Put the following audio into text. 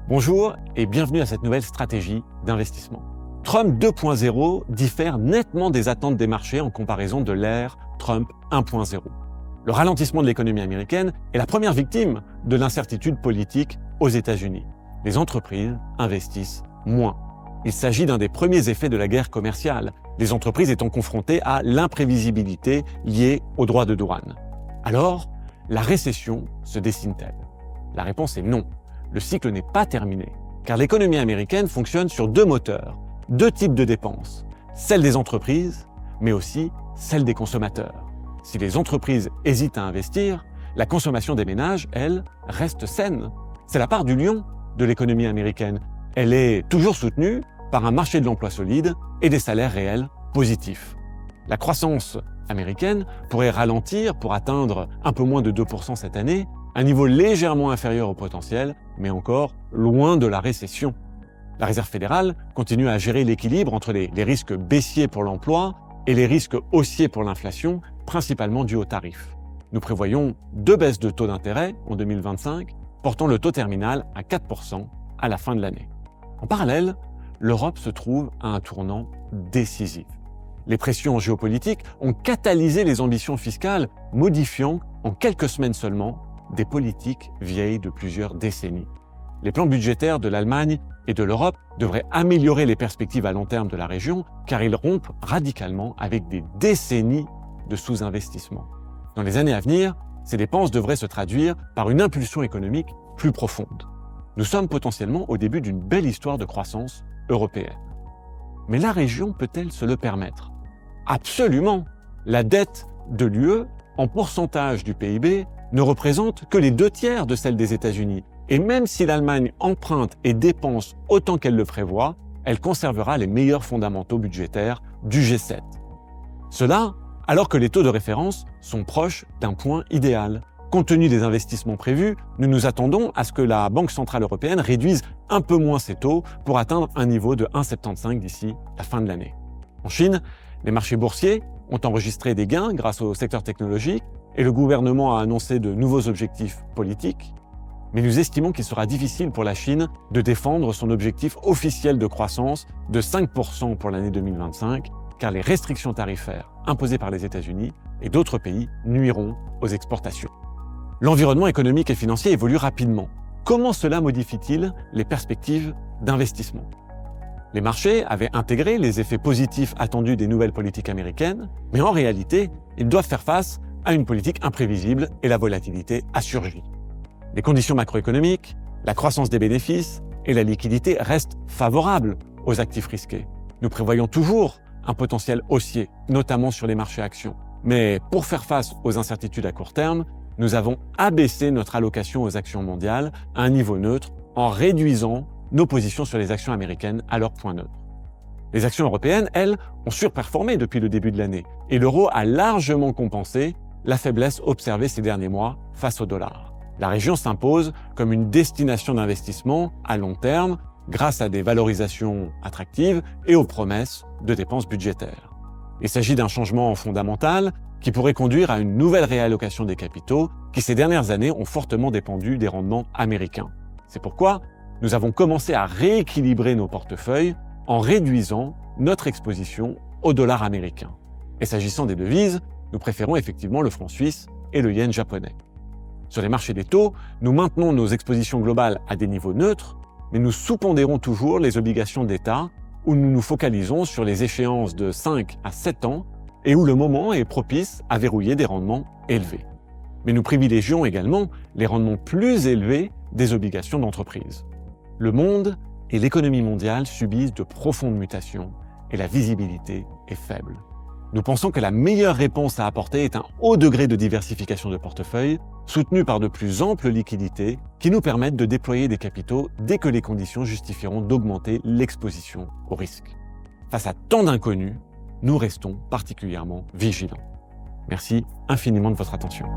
Bonjour et bienvenue à cette nouvelle stratégie d'investissement. Trump 2.0 diffère nettement des attentes des marchés en comparaison de l'ère Trump 1.0. Le ralentissement de l'économie américaine est la première victime de l'incertitude politique aux États-Unis. Les entreprises investissent moins. Il s'agit d'un des premiers effets de la guerre commerciale, les entreprises étant confrontées à l'imprévisibilité liée aux droits de douane. Alors, la récession se dessine-t-elle? La réponse est non. Le cycle n'est pas terminé, car l'économie américaine fonctionne sur deux moteurs, deux types de dépenses, celle des entreprises, mais aussi celle des consommateurs. Si les entreprises hésitent à investir, la consommation des ménages, elle, reste saine. C'est la part du lion de l'économie américaine. Elle est toujours soutenue par un marché de l'emploi solide et des salaires réels positifs. La croissance américaine pourrait ralentir pour atteindre un peu moins de 2% cette année, un niveau légèrement inférieur au potentiel, mais encore loin de la récession. La Réserve fédérale continue à gérer l'équilibre entre les risques baissiers pour l'emploi et les risques haussiers pour l'inflation, principalement dus aux tarifs. Nous prévoyons 2 baisses de taux d'intérêt en 2025, portant le taux terminal à 4% à la fin de l'année. En parallèle, l'Europe se trouve à un tournant décisif. Les pressions géopolitiques ont catalysé les ambitions fiscales, modifiant en quelques semaines seulement des politiques vieilles de plusieurs décennies. Les plans budgétaires de l'Allemagne et de l'Europe devraient améliorer les perspectives à long terme de la région, car ils rompent radicalement avec des décennies de sous-investissement. Dans les années à venir, ces dépenses devraient se traduire par une impulsion économique plus profonde. Nous sommes potentiellement au début d'une belle histoire de croissance européenne. Mais la région peut-elle se le permettre? Absolument! La dette de l'UE, en pourcentage du PIB, ne représente que les 2/3 de celle des États-Unis. Et même si l'Allemagne emprunte et dépense autant qu'elle le prévoit, elle conservera les meilleurs fondamentaux budgétaires du G7. Cela alors que les taux de référence sont proches d'un point idéal. Compte tenu des investissements prévus, nous nous attendons à ce que la Banque centrale européenne réduise un peu moins ses taux pour atteindre un niveau de 1,75 d'ici la fin de l'année. En Chine, les marchés boursiers ont enregistré des gains grâce au secteur technologique et le gouvernement a annoncé de nouveaux objectifs politiques. Mais nous estimons qu'il sera difficile pour la Chine de défendre son objectif officiel de croissance de 5% pour l'année 2025, car les restrictions tarifaires imposées par les États-Unis et d'autres pays nuiront aux exportations. L'environnement économique et financier évolue rapidement. Comment cela modifie-t-il les perspectives d'investissement? Les marchés avaient intégré les effets positifs attendus des nouvelles politiques américaines, mais en réalité, ils doivent faire face à une politique imprévisible et la volatilité a surgi. Les conditions macroéconomiques, la croissance des bénéfices et la liquidité restent favorables aux actifs risqués. Nous prévoyons toujours un potentiel haussier, notamment sur les marchés actions. Mais pour faire face aux incertitudes à court terme, nous avons abaissé notre allocation aux actions mondiales à un niveau neutre en réduisant nos positions sur les actions américaines à leur point neutre. Les actions européennes, elles, ont surperformé depuis le début de l'année et l'euro a largement compensé la faiblesse observée ces derniers mois face au dollar. La région s'impose comme une destination d'investissement à long terme grâce à des valorisations attractives et aux promesses de dépenses budgétaires. Il s'agit d'un changement fondamental qui pourrait conduire à une nouvelle réallocation des capitaux qui ces dernières années ont fortement dépendu des rendements américains. C'est pourquoi nous avons commencé à rééquilibrer nos portefeuilles en réduisant notre exposition au dollar américain. Et s'agissant des devises, nous préférons effectivement le franc suisse et le yen japonais. Sur les marchés des taux, nous maintenons nos expositions globales à des niveaux neutres, mais nous sous-pondérons toujours les obligations d'État où nous nous focalisons sur les échéances de 5 à 7 ans et où le moment est propice à verrouiller des rendements élevés. Mais nous privilégions également les rendements plus élevés des obligations d'entreprise. Le monde et l'économie mondiale subissent de profondes mutations et la visibilité est faible. Nous pensons que la meilleure réponse à apporter est un haut degré de diversification de portefeuille, soutenu par de plus amples liquidités qui nous permettent de déployer des capitaux dès que les conditions justifieront d'augmenter l'exposition au risque. Face à tant d'inconnus, nous restons particulièrement vigilants. Merci infiniment de votre attention.